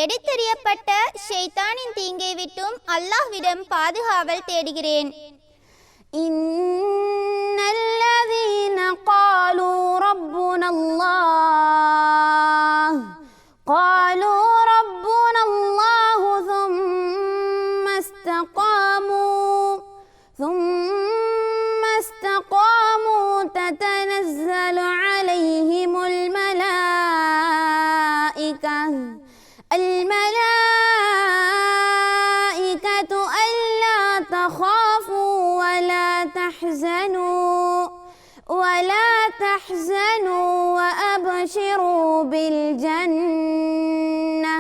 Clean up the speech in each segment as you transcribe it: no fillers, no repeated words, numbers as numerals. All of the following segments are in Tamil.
எடுத்தெறியப்பட்ட ஷைத்தானின் தீங்கை விட்டும் அல்லாஹ்விடம் பாதுகாவல் தேடுகிறேன். இன்னல்லதீன காலூ ரப்புனல்லாஹ் காலூ ரப்புனல்லாஹு ثم استقاموا تتنزل عليهم الملائكة ألا تخافوا ولا تحزنوا وأبشروا بالجنة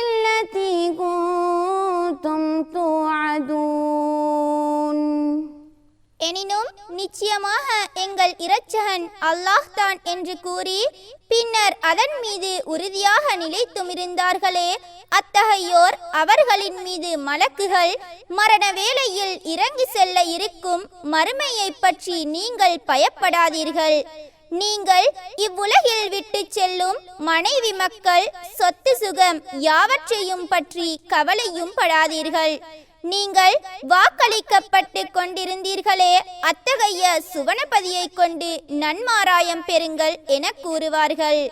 التي كنتم توعدون. எனினும் நிச்சயமாக எங்கள் இரட்சகன் அல்லாஹ் தான் என்று கூறி பின்னர் அதன் மீது உறுதியாக நிலைத்துமிருந்தார்களே, அத்தகையோர் அவர்களின் மீது மலக்குகள் மரண வேளையில் இறங்கி செல்ல இருக்கும் மறுமையை பற்றி நீங்கள் பயப்படாதீர்கள். நீங்கள் இவ்வுலகில் விட்டு செல்லும் மனைவி மக்கள் சொத்து சுகம் யாவற்றையும் பற்றி கவலையும் படாதீர்கள். நீங்கள் வாக்களிக்கப்பட்டு கொண்டிருந்தீர்களே, அத்தகைய சுவனபதியை கொண்டு நன்மாராயம் பெறுங்கள் என கூறுவார்கள்.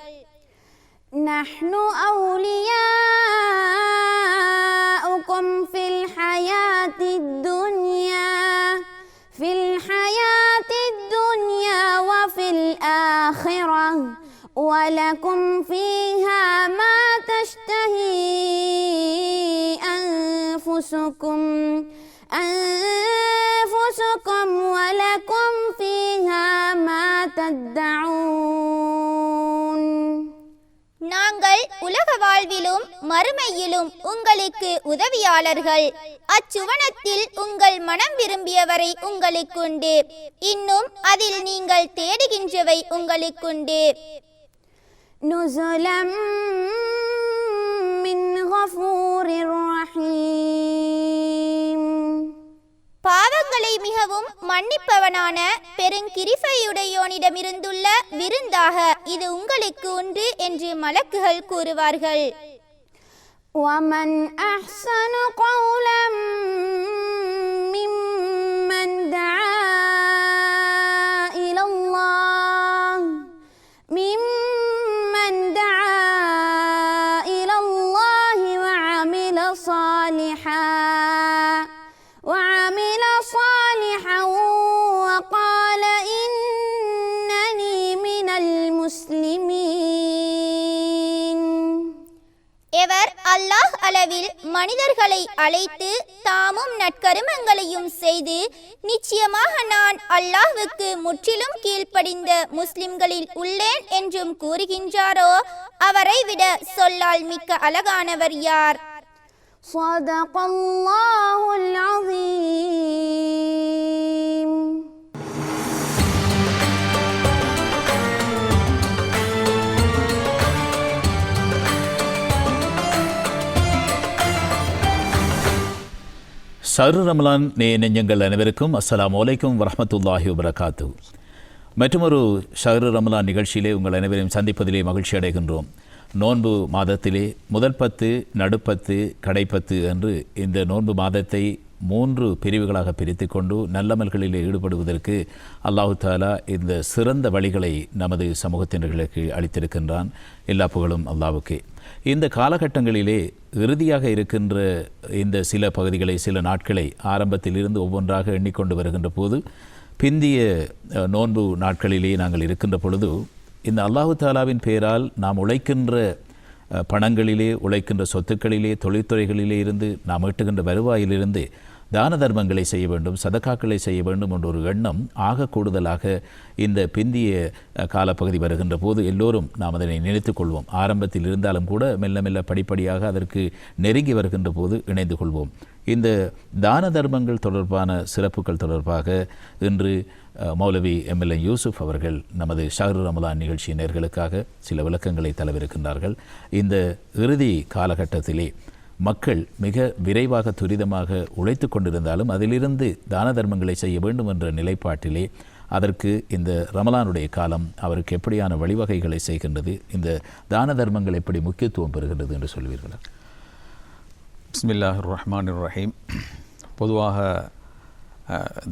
நஹ்னு அவுலியாஉகும் ஃபில் ஹயாத்தித் துன்யா வஃபில் ஆখিরাহ வலகும் ஃபீஹா மா தஷ்தஹீ أنفسكم ولكم فيها ما تدعون. நாங்கள் உலக வாழ்விலும் மறுமையிலும் உங்களுக்கு உதவியாளர்கள். அச்சுவனத்தில் உங்கள் மனம் விரும்பியவரை உங்களுக்குண்டு. இன்னும் அதில் நீங்கள் தேடுகின்றவை உங்களுக்குண்டு. நுஸுலம் மின் கஃபூரிர் ரஹீம். பாவங்களை மிகவும் மன்னிப்பவனான பெருங்கிருபையுடையோனிடமிருந்துள்ள விருந்தாக இது உங்களுக்கு உண்டு என்று மலக்குகள் கூறுவார்கள். وَمَنْ أَحْسَنُ قَوْلًا مِّمَّنْ دَعَا إِلَى اللَّهِ وَعَمِلَ صَالِحًا وَقَالَ إِنَّنِي مِنَ الْمُسْلِمِينَ. எவர் அல்லாஹ் அளவில் மனிதர்களை அழைத்து தாமும் நற்கருமங்களையும் செய்து நிச்சயமாக நான் அல்லாஹ்வுக்கு முற்றிலும் கீழ்ப்படிந்த முஸ்லிம்களில் உள்ளேன் என்றும் கூறுகின்றாரோ, அவரை விட சொல்லால் மிக்க அழகானவர் யார்? ஸதகல்லாஹுல் அஸீம். ஷஹ்ரு ரமலான் நெஞ்சங்கள் அனைவருக்கும் அஸ்ஸலாமு அலைக்கும் வரஹ்மத்துல்லாஹி வபரகாத்துஹு. மற்றொரு ஷஹ்ரு ரமலான் நிகழ்ச்சியிலே உங்கள் அனைவரையும் சந்திப்பதிலே மகிழ்ச்சி அடைகின்றோம். நோன்பு மாதத்திலே முதல் 10, நடுப்பத்து, கடைப்பத்து என்று இந்த நோன்பு மாதத்தை 3 பிரிவுகளாக பிரித்து கொண்டு நல்லமல்களிலே ஈடுபடுவதற்கு அல்லாஹு தாலா இந்த சிறந்த வழிகளை நமது சமூகத்தினர்களுக்கு அளித்திருக்கின்றான். எல்லா புகழும் அல்லாஹ்வுக்கே. இந்த காலகட்டங்களிலே இறுதியாக இருக்கின்ற இந்த சில பகுதிகளை, சில நாட்களை ஆரம்பத்திலிருந்து ஒவ்வொன்றாக எண்ணிக்கொண்டு வருகின்ற போது, பிந்திய நோன்பு நாட்களிலே நாங்கள் இருக்கின்ற பொழுது இந்த அல்லாஹு தாலாவின் பெயரால் நாம் உழைக்கின்ற பணங்களிலே, உழைக்கின்ற சொத்துக்களிலே, தொழில்துறைகளிலே இருந்து நாம் ஈட்டுகின்ற வருவாயிலிருந்து தான தர்மங்களை செய்ய வேண்டும், சதக்காக்களை செய்ய வேண்டும் என்ற ஒரு எண்ணம் ஆக கூடுதலாக இந்த பிந்திய காலப்பகுதி வருகின்ற போது எல்லோரும் நாம் அதனை நினைத்துக் கொள்வோம். ஆரம்பத்தில் இருந்தாலும் கூட மெல்ல மெல்ல படிப்படியாக அதற்கு நெருங்கி வருகின்ற போது இணைந்து கொள்வோம். இந்த தான தர்மங்கள் தொடர்பான சிறப்புகள் தொடர்பாக இன்று மௌலவி எம்எல்ஏ யூசுப் அவர்கள் நமது ஷஹ்ரு ரமலான் நிகழ்ச்சி நேயர்களுக்காக சில விளக்கங்களை தரவிருக்கின்றார்கள். இந்த இறுதி காலகட்டத்திலே மக்கள் மிக விரைவாக துரிதமாக உழைத்து கொண்டிருந்தாலும் அதிலிருந்து தான தர்மங்களை செய்ய வேண்டும் என்ற நிலைப்பாட்டிலே அதற்கு இந்த ரமலானுடைய காலம் அவருக்கு எப்படியான வழிவகைகளை செய்கின்றது, இந்த தான தர்மங்கள் எப்படி முக்கியத்துவம் பெறுகின்றது என்று சொல்வீர்களா? பிஸ்மில்லாஹிர் ரஹ்மானிர் ரஹீம். பொதுவாக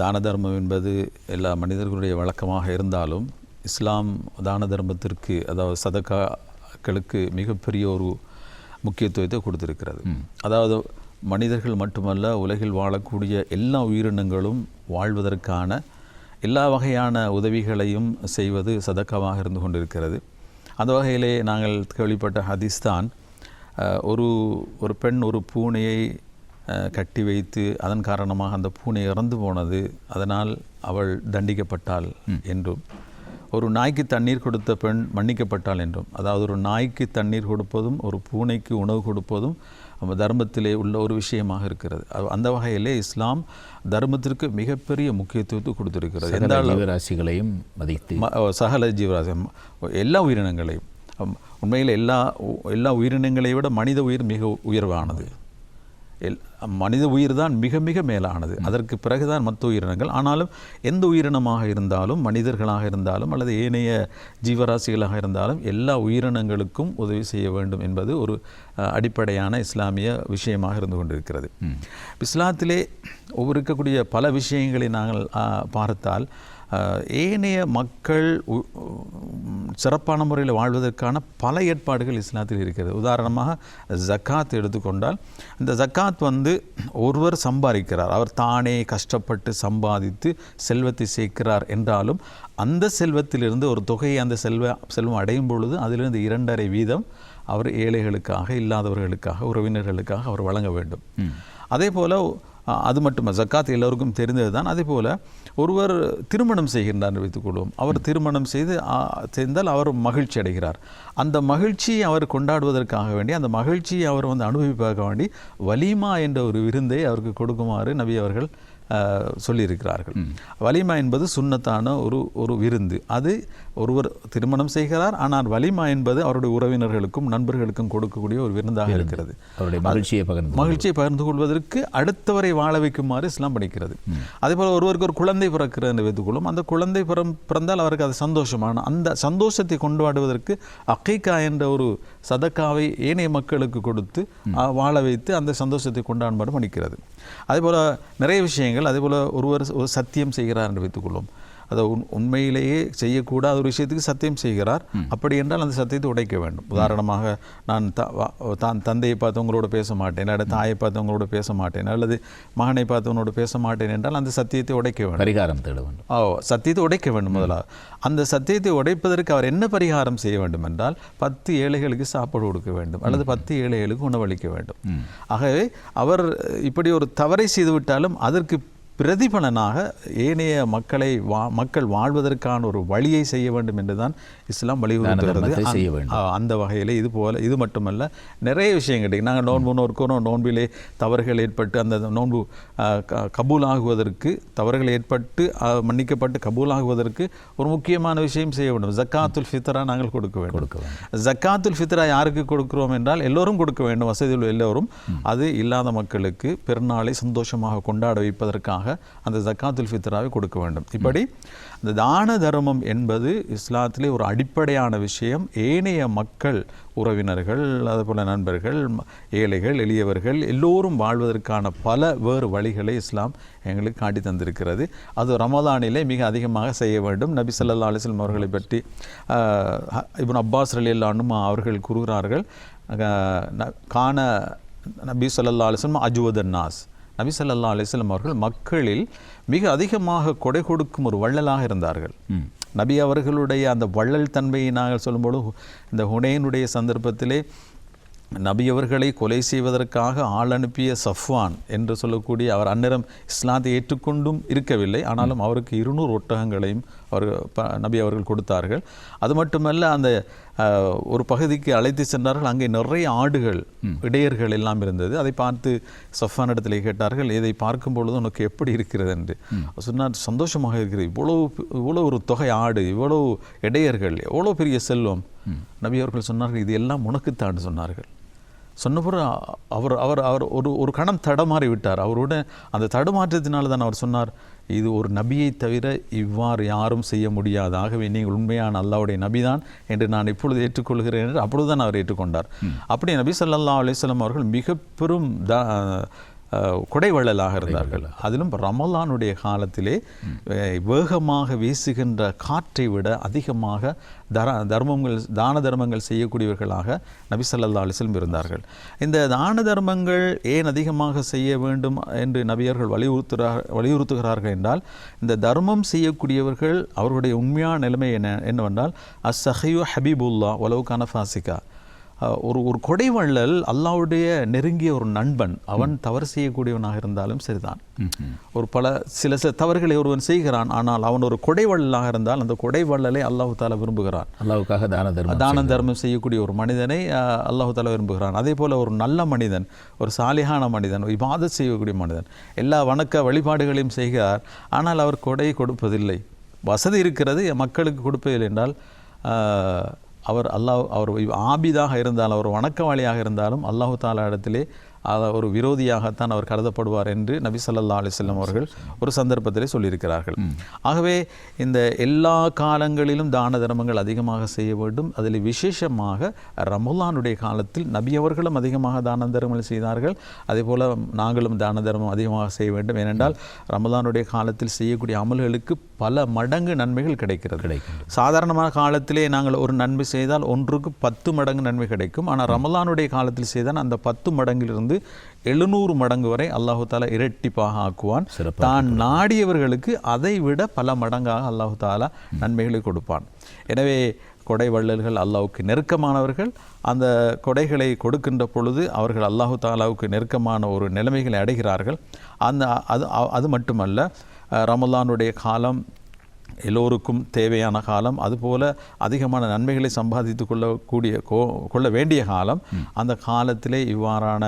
தான தர்மம் என்பது எல்லா மனிதர்களுடைய வழக்கமாக இருந்தாலும் இஸ்லாம் தான தர்மத்திற்கு, அதாவது சதகாக்களுக்கு மிகப்பெரிய ஒரு முக்கியத்துவத்தை கொடுத்திருக்கிறது. அதாவது மனிதர்கள் மட்டுமல்ல, உலகில் வாழக்கூடிய எல்லா உயிரினங்களும் வாழ்வதற்கான எல்லா வகையான உதவிகளையும் செய்வது சதக்காவாக இருந்து கொண்டிருக்கிறது. அந்த வகையிலே நாங்கள் கேள்விப்பட்ட ஹதீஸ் தான், ஒரு பெண் ஒரு பூனையை கட்டி வைத்து அதன் காரணமாக அந்த பூனை இறந்து போனது, அதனால் அவள் தண்டிக்கப்பட்டாள் என்றும், ஒரு நாய்க்கு தண்ணீர் கொடுத்த பெண் மன்னிக்கப்பட்டாள் என்றும். அதாவது ஒரு நாய்க்கு தண்ணீர் கொடுப்பதும் ஒரு பூனைக்கு உணவு கொடுப்பதும் நம்ம தர்மத்திலே உள்ள ஒரு விஷயமாக இருக்கிறது. அந்த வகையிலே இஸ்லாம் தர்மத்திற்கு மிகப்பெரிய முக்கியத்துவத்தை கொடுத்திருக்கிறது. எந்த ஜீவராசிகளையும் மதித்து, சகல ஜீவராசி எல்லா உயிரினங்களையும், உண்மையில் எல்லா உயிரினங்களை விட மனித உயிர் மிக உயர்வானது. மனித உயிர் தான் மிக மிக மேலானது. அதற்கு பிறகுதான் மற்ற உயிரினங்கள். ஆனாலும் எந்த உயிரினமாக இருந்தாலும், மனிதர்களாக இருந்தாலும் அல்லது ஏனைய ஜீவராசிகளாக இருந்தாலும், எல்லா உயிரினங்களுக்கும் உதவி செய்ய வேண்டும் என்பது ஒரு அடிப்படையான இஸ்லாமிய விஷயமாக இருந்து கொண்டிருக்கிறது. இஸ்லாத்திலே இருக்கக்கூடிய பல விஷயங்களை நாங்கள் பார்த்தால், ஏனைய மக்கள் சிறப்பான முறையில் வாழ்வதற்கான பல ஏற்பாடுகள் இஸ்லாத்தில் இருக்கிறது. உதாரணமாக ஜக்காத் எடுத்துக்கொண்டால், இந்த ஜக்காத் ஒருவர் சம்பாதிக்கிறார், அவர் தானே கஷ்டப்பட்டு சம்பாதித்து செல்வத்தை சேர்க்கிறார் என்றாலும், அந்த செல்வத்திலிருந்து ஒரு தொகையை அந்த செல்வம் அடையும் பொழுது அதிலிருந்து 2.5% அவர் ஏழைகளுக்காக, இல்லாதவர்களுக்காக, உறவினர்களுக்காக அவர் வழங்க வேண்டும். அதே போல் அது மட்டும் ஜக்காத் எல்லோருக்கும் தெரிந்தது தான். அதே போல் ஒருவர் திருமணம் செய்கின்றார் வைத்துக்கொள்வோம். அவர் திருமணம் செய்தால் அவர் மகிழ்ச்சி அடைகிறார். அந்த மகிழ்ச்சியை அவர் கொண்டாடுவதற்காக வேண்டி, அந்த மகிழ்ச்சியை அவர் அனுபவிப்பதற்காக வேண்டி வலீமா என்ற ஒரு விருந்தை அவருக்கு கொடுக்குமாறு நபி அவர்கள் சொல்லியிருக்கிறார்கள். வலிமா என்பது சுன்னத்தான ஒரு விருந்து. அது ஒருவர் திருமணம் செய்கிறார், ஆனால் வலிமா என்பது அவருடைய உறவினர்களுக்கும் நண்பர்களுக்கும் கொடுக்கக்கூடிய ஒரு விருந்தாக இருக்கிறது. அவருடைய மகிழ்ச்சியை பகிர்ந்து கொள்வதற்கு அடுத்தவரை வாழ வைக்குமாறு இஸ்லாம் படிக்கிறது. அதே போல் ஒருவருக்கு ஒரு குழந்தை பிறக்கிறது என்று வைத்துக்கொள்ளும். அந்த குழந்தை பிறந்தால் அவருக்கு அது சந்தோஷமான, அந்த சந்தோஷத்தை கொண்டாடுவதற்கு அக்கீகா என்ற ஒரு சதக்காவை ஏனைய மக்களுக்கு கொடுத்து வாழ வைத்து அந்த சந்தோஷத்தை கொண்டாடுமாறு படிக்கிறது. அதே போல் நிறைய விஷயங்கள். அதே போல் ஒருவர் ஒரு சத்தியம் செய்கிறார் என்று வைத்துக்கொள்வோம். அதை உண்மையிலேயே செய்யக்கூடாத ஒரு விஷயத்துக்கு சத்தியம் செய்கிறார். அப்படி என்றால் அந்த சத்தியத்தை உடைக்க வேண்டும். உதாரணமாக, நான் தந்தையை பார்த்தவங்களோட பேச மாட்டேன், அல்லது தாயை பார்த்தவங்களோட பேச மாட்டேன், அல்லது மகனை பார்த்தவங்களோட பேச மாட்டேன் என்றால் அந்த சத்தியத்தை உடைக்க வேண்டும், பரிகாரம் தேட வேண்டும். சத்தியத்தை உடைக்க வேண்டும். முதலாவது அந்த சத்தியத்தை உடைப்பதற்கு அவர் என்ன பரிகாரம் செய்ய வேண்டும் என்றால், 10 ஏழைகளுக்கு சாப்பாடு கொடுக்க வேண்டும், அல்லது 10 ஏழைகளுக்கு உணவளிக்க வேண்டும். ஆகவே அவர் இப்படி ஒரு தவறை செய்துவிட்டாலும் அதற்கு பிரதிபலனாக ஏனைய மக்கள் வாழ்வதற்கான ஒரு வழியை செய்ய வேண்டும் என்றுதான் இஸ்லாம் வலியுறுத்துகிறது. அந்த வகையில் இது மட்டுமல்ல, நிறைய விஷயங்கள். நாங்கள் நோன்பு நோக்கிறோம், நோன்பிலே தவறுகள் ஏற்பட்டு அந்த நோன்பு கபூலாகுவதற்கு, தவறுகள் ஏற்பட்டு மன்னிக்கப்பட்டு கபூலாகுவதற்கு ஒரு முக்கியமான விஷயம் செய்ய வேண்டும். ஜக்காத்துல் ஃபித்ரா நாங்கள் கொடுக்க வேண்டும். ஜக்காத்துல் ஃபித்ரா யாருக்கு கொடுக்கிறோம் என்றால் எல்லோரும் கொடுக்க வேண்டும், வசதியில் எல்லோரும். அது இல்லாத மக்களுக்கு பெருநாளை சந்தோஷமாக கொண்டாட வைப்பதற்காக அந்த ஜக்காத்துல் ஃபித்ராவை கொடுக்க வேண்டும். இப்படி இந்த தான தர்மம் என்பது இஸ்லாத்திலே ஒரு அடிப்படையான விஷயம். ஏனைய மக்கள், உறவினர்கள், அதுபோல் நண்பர்கள், ஏழைகள், எளியவர்கள் எல்லோரும் வாழ்வதற்கான பல வேறு வழிகளை இஸ்லாம் எங்களுக்கு காட்டி தந்திருக்கிறது. அது ரமதானிலே மிக அதிகமாக செய்ய வேண்டும். நபி ஸல்லல்லாஹு அலைஹி வஸல்லம் அவர்களை பற்றி இப்னு அப்பாஸ் ரலியல்லாஹு அன்ஹு அவர்கள் கூறுகிறார்கள், கான நபி ஸல்லல்லாஹு அலைஹி வஸல்லம் அஜ்வதன் நாஸ். நபி ஸல்லல்லாஹு அலைஹி வஸல்லம் அவர்கள் மக்களில் மிக அதிகமாக கொடை கொடுக்கும் ஒரு வள்ளலாக இருந்தார்கள். நபி அவர்களுடைய அந்த வள்ளல் தன்மையை நாங்கள் சொல்லும்போது, இந்த ஹுனைனுடைய சந்தர்ப்பத்திலே நபி அவர்களை கொலை செய்வதற்காக ஆள் அனுப்பிய சஃப்வான் என்று சொல்லக்கூடிய அவர் அந்நேரம் இஸ்லாத்தை ஏற்றுக்கொண்டும் இருக்கவில்லை. ஆனாலும் அவருக்கு 200 ஒட்டகங்களையும் நபி அவர்கள் கொடுத்தார்கள். அது மட்டுமல்ல, அந்த ஒரு பகுதிக்கு அழைத்து சென்றார்கள். அங்கே நிறைய ஆடுகள், இடையர்கள் எல்லாம் இருந்தது. அதை பார்த்து சஃப்வான் இடத்துல கேட்டார்கள், இதை பார்க்கும் பொழுது உனக்கு எப்படி இருக்கிறது என்று சொன்னார். சந்தோஷமாக இருக்கிறது, இவ்வளோ ஒரு தொகை ஆடு, இவ்வளவு இடையர்கள், எவ்வளோ பெரிய செல்வம். நபி அவர்கள் சொன்னார்கள், இது எல்லாம் உனக்குத்தான் சொன்னார்கள். சொன்னபோது அவர் அவர் அவர் ஒரு கணம் தடமாறி விட்டார். அவரோட அந்த தடுமாற்றத்தினால தான் அவர் சொன்னார், இது ஒரு நபியை தவிர இவ்வாறு யாரும் செய்ய முடியாது, ஆகவே நீங்கள் உண்மையான அல்லாஹ்வுடைய நபிதான் என்று நான் இப்பொழுது ஏற்றுக்கொள்கிறேன் என்று அப்பொழுதுதான் அவர் ஏற்றுக்கொண்டார். அப்படி நபி ஸல்லல்லாஹு அலைஹி வஸல்லம் அவர்கள் மிக பெரும் கொடைவள்ளலாக இருந்தார்கள். அதிலும் ரமலானுடைய காலத்திலே வேகமாக வீசுகின்ற காற்றை விட அதிகமாக தான தர்மங்கள் செய்யக்கூடியவர்களாக நபி ஸல்லல்லாஹு அலைஹி வஸல்லம் இருந்தார்கள். இந்த தான தர்மங்கள் ஏன் அதிகமாக செய்ய வேண்டும் என்று நபியர்கள் வலியுறுத்துகிறார்கள் என்றால், இந்த தர்மம் செய்யக்கூடியவர்கள் அவர்களுடைய உண்மையான நிலைமை என்னவென்றால் அஸ்ஸஹியு ஹபீபுல்லா வலவு கான ஃபாசிகா. ஒரு கொடைவள்ளல் அல்லாஹ்வுடைய நெருங்கிய ஒரு நண்பன். அவன் தவறு செய்யக்கூடியவனாக இருந்தாலும் சரிதான், சில தவறுகளை ஒருவன் செய்கிறான், ஆனால் அவன் ஒரு கொடைவள்ளலாக இருந்தால் அந்த கொடைவள்ளலை அல்லாஹு தாலா விரும்புகிறான். அல்லாஹ்வுக்காக தான தர்மம் செய்யக்கூடிய ஒரு மனிதனை அல்லாஹு தாலா விரும்புகிறான். அதே போல ஒரு நல்ல மனிதன், ஒரு சாலிஹான மனிதன், இபாதத் செய்யக்கூடிய மனிதன் எல்லா வணக்க வழிபாடுகளையும் செய்கிறார், ஆனால் அவர் கொடை கொடுப்பதில்லை. வசதி இருக்கிறது, மக்களுக்கு கொடுப்பதில்லை என்றால் அவர் ஆபிதாக இருந்தாலும், அவர் வணக்கவாளியாக இருந்தாலும் அல்லாஹு தாலா இடத்திலே ஒரு விரோதியாகத்தான் அவர் கருதப்படுவார் என்று நபி ஸல்லல்லாஹு அலைஹி வஸல்லம் அவர்கள் ஒரு சந்தர்ப்பத்திலே சொல்லியிருக்கிறார்கள். ஆகவே இந்த எல்லா காலங்களிலும் தான தர்மங்கள் அதிகமாக செய்ய வேண்டும். அதில் விசேஷமாக ரமலானுடைய காலத்தில் நபி அவர்களும் அதிகமாக தான தர்மங்கள் செய்தார்கள். அதே போல் நாங்களும் தான தர்மம் அதிகமாக செய்ய வேண்டும். ஏனென்றால் ரமலானுடைய காலத்தில் செய்யக்கூடிய அமல்களுக்கு பல மடங்கு நன்மைகள் கிடைக்கிறது. சாதாரணமான காலத்திலே நாங்கள் ஒரு நன்மை செய்தால் ஒன்றுக்கு 10 மடங்கு நன்மை கிடைக்கும். ஆனால் ரமலானுடைய காலத்தில் செய்தால் அந்த 10 மடங்கிலிருந்து 700 மடங்கு வரை அல்லாஹு தாலா இரட்டிப்பாக ஆக்குவான். தான் நாடியவர்களுக்கு அதை விட பல மடங்காக அல்லாஹு தாலா நன்மைகளை கொடுப்பான். எனவே கொடை வள்ளல்கள் அல்லாஹ்வுக்கு நெருக்கமானவர்கள். அந்த கொடைகளை கொடுக்கின்ற பொழுது அவர்கள் அல்லாஹு தாலாவுக்கு நெருக்கமான ஒரு நிலைமைகளை அடைகிறார்கள். அது மட்டுமல்ல, ரமலானுடைய காலம் எல்லோருக்கும் தேவையான காலம், அதுபோல அதிகமான நன்மைகளை சம்பாதித்து கொள்ள வேண்டிய காலம். அந்த காலத்திலே இவ்வாறான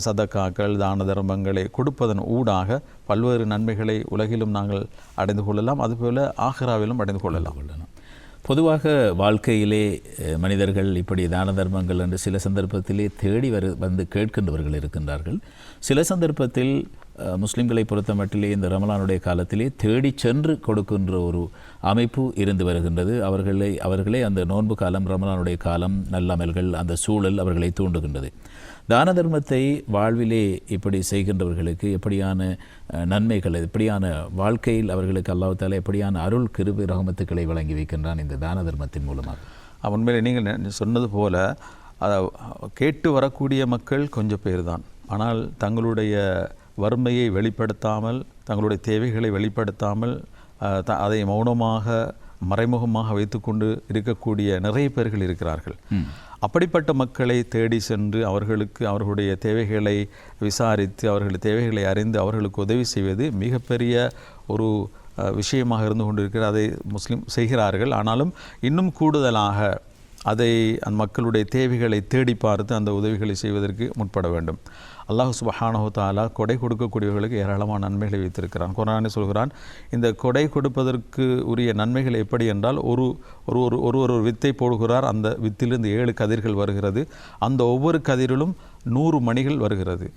சதக்காக்கள் தான தர்மங்களை கொடுப்பதன் ஊடாக பல்வேறு நன்மைகளை உலகிலும் நாங்கள் அடைந்து கொள்ளலாம், அதுபோல ஆகிராவிலும் அடைந்து கொள்ளலாம். பொதுவாக வாழ்க்கையிலே மனிதர்கள் இப்படி தான தர்மங்கள் என்று சில சந்தர்ப்பத்திலே தேடி வந்து கேட்கின்றவர்கள் இருக்கின்றார்கள். சில சந்தர்ப்பத்தில் முஸ்லிம்களை பொறுத்த மட்டிலே இந்த ரமலானுடைய காலத்திலே தேடி சென்று கொடுக்கின்ற ஒரு அமைப்பு இருந்து வருகின்றது. அவர்களே அந்த நோன்பு காலம், ரமலானுடைய காலம், நல்லமல்கள், அந்த சூழல் அவர்களை தூண்டுகின்றது. தான தர்மத்தை வாழ்விலே இப்படி செய்கின்றவர்களுக்கு எப்படியான நன்மைகள், எப்படியான வாழ்க்கையில் அவர்களுக்கு அல்லாஹ் தஆலா எப்படியான அருள் கிருபை ரஹமத்துக்களை வழங்கி வைக்கின்றான் இந்த தான தர்மத்தின் மூலமாக? உண்மையிலே நீங்கள் சொன்னது போல கேட்டு வரக்கூடிய மக்கள் கொஞ்சம் பேர் தான். ஆனால் தங்களுடைய வறுமையை வெளிப்படுத்தாமல், தங்களுடைய தேவைகளை வெளிப்படுத்தாமல் அதை மௌனமாக மறைமுகமாக வைத்துக்கொண்டு இருக்கக்கூடிய நிறைய பேர்கள் இருக்கிறார்கள். அப்படிப்பட்ட மக்களை தேடி சென்று அவர்களுடைய தேவைகளை விசாரித்து, அவர்களுடைய தேவைகளை அறிந்து அவர்களுக்கு உதவி செய்வது மிகப்பெரிய ஒரு விஷயமாக இருந்து கொண்டிருக்கிறது. அதை முஸ்லிம் செய்கிறார்கள். ஆனாலும் இன்னும் கூடுதலாக அதை அந்த மக்களுடைய தேவைகளை தேடி பார்த்து அந்த உதவிகளை செய்வதற்கு முற்பட வேண்டும். அல்லாஹ் சுப்ஹானஹு தஆலா கொடை கொடுக்கக்கூடியவர்களுக்கு ஏராளமான நன்மைகளை வைத்திருக்கிறான். குர்ஆனிலே சொல்கிறான், இந்த கொடை கொடுப்பதற்கு உரிய நன்மைகள் எப்படி என்றால், ஒரு வித்தை போடுகிறார், அந்த வித்திலிருந்து 7 கதிர்கள் வருகிறது, அந்த ஒவ்வொரு கதிரிலும் 100 மணிகள் வருகிறது.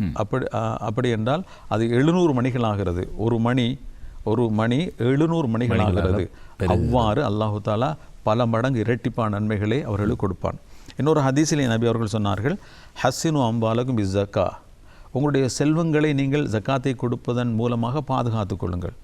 அப்படி என்றால் அது 700 மணிகள் ஆகிறது. ஒரு மணி 700 மணிகள் ஆகிறது. அவ்வாறு அல்லாஹு தஆலா பல மடங்கு இரட்டிப்பான நன்மைகளை அவர்களுக்கு கொடுப்பான். இன்னொரு ஹதீஸிலே நபி அவர்கள் சொன்னார்கள், ஹஸ்ஸினு அம்பாலக்கும் பிஸ்ஸக்கா, உங்களுடைய செல்வங்களை நீங்கள் ஜக்காத்தை கொடுப்பதன் மூலமாக பாதுகாத்து கொள்ளுங்கள்.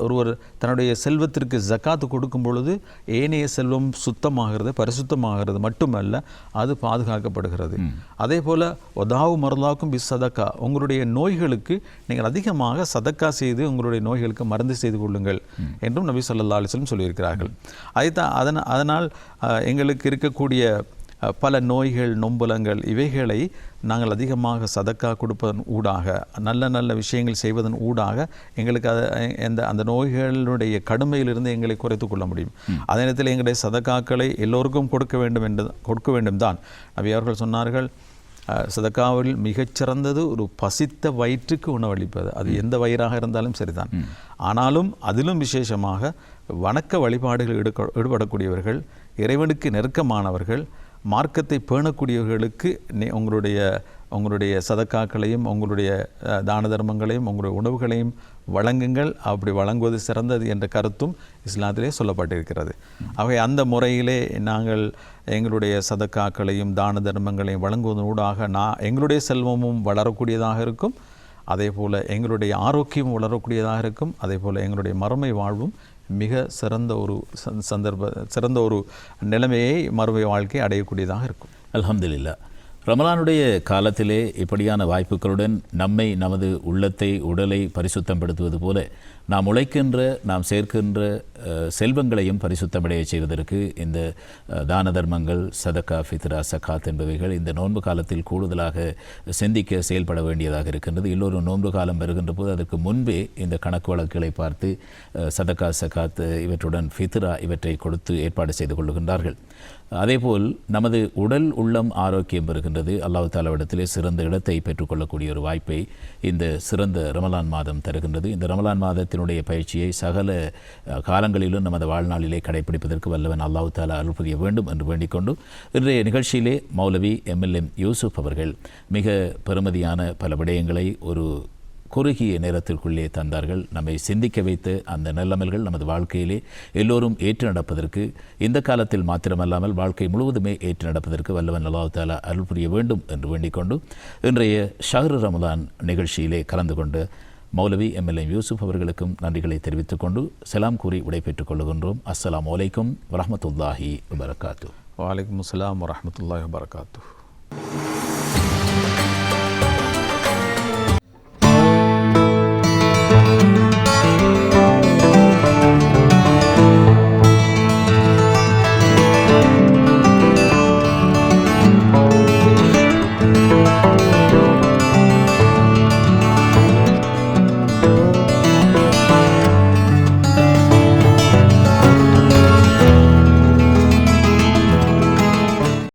ஒருவர் தன்னுடைய செல்வத்திற்கு ஜக்காத்து கொடுக்கும் பொழுது ஏனைய செல்வம் சுத்தமாகிறது, பரிசுத்தமாகிறது மட்டுமல்ல, அது பாதுகாக்கப்படுகிறது. அதே போல் ஒதாவு மருளாக்கும் பிஸ் சதக்கா, உங்களுடைய நோய்களுக்கு நீங்கள் அதிகமாக சதக்கா செய்து உங்களுடைய நோய்களுக்கு மருந்து செய்து கொள்ளுங்கள் என்றும் நபி ஸல்லல்லாஹு அலைஹி வஸல்லம் சொல்லியிருக்கிறார்கள். அதனால் எங்களுக்கு இருக்கக்கூடிய பல நோய்கள், நொம்பலங்கள், இவைகளை நாங்கள் அதிகமாக சதக்கா கொடுப்பதன் ஊடாக, நல்ல நல்ல விஷயங்கள் செய்வதன் ஊடாக எங்களுக்கு அந்த நோய்களுடைய கடுமையிலிருந்து எங்களை குறைத்து கொள்ள முடியும். அதே நேரத்தில் எங்களுடைய சதக்காக்களை எல்லோருக்கும் கொடுக்க வேண்டும் தான். நபி அவர்கள் சொன்னார்கள், சதக்காவில் மிகச்சிறந்தது ஒரு பசித்த வயிற்றுக்கு உணவளிப்பது. அது எந்த வயிறாக இருந்தாலும் சரிதான். ஆனாலும் அதிலும் விசேஷமாக வணக்க வழிபாடுகள் ஈடுபடக்கூடியவர்கள், இறைவனுக்கு நெருக்கமானவர்கள், மார்க்கத்தை பேணக்கூடியவர்களுக்கு உங்களுடைய சதக்காக்களையும் உங்களுடைய தான தர்மங்களையும் உங்களுடைய உணவுகளையும் வழங்குங்கள், அப்படி வழங்குவது சிறந்தது என்ற கருத்தும் இஸ்லாத்திலே சொல்லப்பட்டிருக்கிறது. ஆகவே அந்த முறையிலே நாங்கள் எங்களுடைய சதக்காக்களையும் தான தர்மங்களையும் வழங்குவதனூடாக எங்களுடைய செல்வமும் வளரக்கூடியதாக இருக்கும், அதே போல் எங்களுடைய ஆரோக்கியமும் வளரக்கூடியதாக இருக்கும், அதே போல் எங்களுடைய மறுமை வாழ்வும் மிக சிறந்த ஒரு சிறந்த ஒரு நிலைமையை மறுமை வாழ்க்கை அடையக்கூடியதாக இருக்கும். அல்ஹம்துலில்லாஹ். ரமலானுடைய காலத்திலே இப்படியான வாய்ப்புகளுடன் நம்மை, நமது உள்ளத்தை, உடலை பரிசுத்தப்படுத்துவது போல நாம் உழைக்கின்ற, நாம் சேர்க்கின்ற செல்வங்களையும் பரிசுத்தமடைய செய்வதற்கு இந்த தான தர்மங்கள், சதக்கா, ஃபித்ரா, சகாத் என்பவைகள் இந்த நோன்பு காலத்தில் கூடுதலாக சிந்திக்க செயல்பட வேண்டியதாக இருக்கின்றது. எல்லோரும் நோன்பு காலம் வருகின்ற போது அதற்கு முன்பே இந்த கணக்கு வழக்குகளை பார்த்து சதக்கா, சகாத் இவற்றுடன் ஃபித்ரா இவற்றை கொடுத்து ஏற்பாடு செய்து கொள்ளுகின்றார்கள். அதேபோல் நமது உடல் உள்ளம் ஆரோக்கியம் பெறுகின்றது. அல்லாஹ் தாலாவிடத்திலே சிறந்த இடத்தை பெற்றுக்கொள்ளக்கூடிய ஒரு வாய்ப்பை இந்த சிறந்த ரமலான் மாதம் தருகின்றது. இந்த ரமலான் மாதத்தினுடைய பயிற்சியை சகல காலங்களிலும் நமது வாழ்நாளிலே கடைபிடிப்பதற்கு வல்லவன் அல்லாஹ் தாலா அருள் புரிய வேண்டும் என்று வேண்டிக்கொண்டு இன்றைய நிகழ்ச்சியிலே மௌலவி எம்எல்எம் யூசுப் அவர்கள் மிக பெருமதியான பல விடயங்களை ஒரு குறுகிய நேரத்திற்குள்ளே தந்தார்கள். நம்மை சிந்திக்க வைத்த அந்த நல்லமல்கள் நமது வாழ்க்கையிலே எல்லோரும் ஏற்று நடப்பதற்கு, இந்த காலத்தில் மாத்திரமல்லாமல் வாழ்க்கை முழுவதுமே ஏற்று நடப்பதற்கு வல்லவன் அல்லாஹ் தாலா அருள் புரிய வேண்டும் என்று வேண்டிக்கொண்டு இன்றைய ஷஹ்ரு ரமலான் நிகழ்ச்சியிலே கலந்து கொண்டு மௌலவி எம்எல்எம் யூசுப் அவர்களுக்கும் நன்றிகளை தெரிவித்துக் கொண்டு சலாம் கூறி விடைபெற்றுக் கொள்ளுகின்றோம். அஸ்ஸலாமு அலைக்கும் வரஹ்மத்துல்லாஹி வபரகாத்துஹு. வலைக்கும் அஸ்ஸலாம் வரஹ்மத்துல்லாஹி வபரகாத்துஹு.